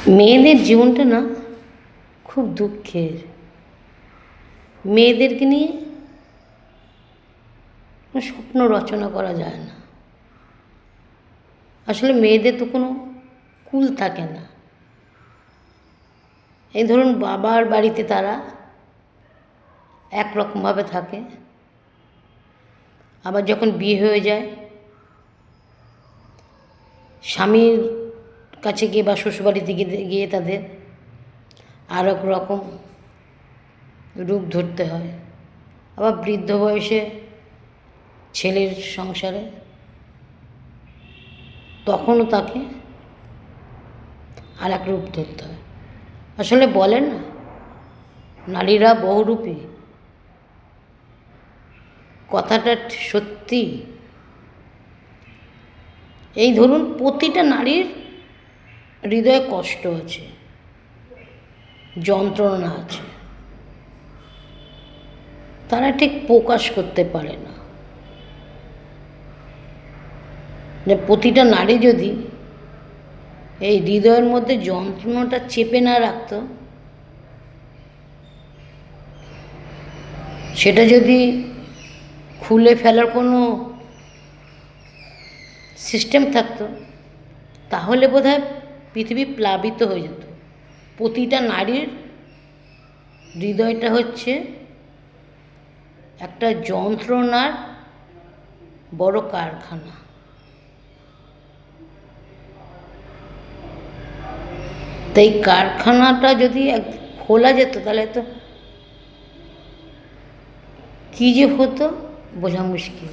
মেয়েদের জীবনটা না খুব দুঃখের। মেয়েদেরকে নিয়ে কোনো স্বপ্ন রচনা করা যায় না। আসলে মেয়েদের তো কোনো কুল থাকে না। এই ধরুন বাবার বাড়িতে তারা একরকমভাবে থাকে, আবার যখন বিয়ে হয়ে যায় স্বামীর কাছে গিয়ে বা শ্বশুরবাড়িতে গিয়ে তাদের আর এক রকম রূপ ধরতে হয়। আবার বৃদ্ধ বয়সে ছেলের সংসারে তখনও তাকে আর এক রূপ ধরতে হয়। আসলে বলেন না, নারীরা বহুরূপী, কথাটা সত্যি। এই ধরুন প্রতিটা নারীর হৃদয়ে কষ্ট আছে, যন্ত্রণা আছে, তারা ঠিক প্রকাশ করতে পারে না। যে প্রতিটা নারী যদি এই হৃদয়ের মধ্যে যন্ত্রণাটা চেপে না রাখত, সেটা যদি খুলে ফেলার কোনো সিস্টেম থাকতো, তাহলে বোধহয় পৃথিবী প্লাবিত হয়ে যেত। প্রতিটা নারীর হৃদয়টা হচ্ছে একটা যন্ত্রণার বড় কারখানা। তাই কারখানাটা যদি খোলা যেত, তাহলে তো কী যে হতো বোঝা মুশকিল।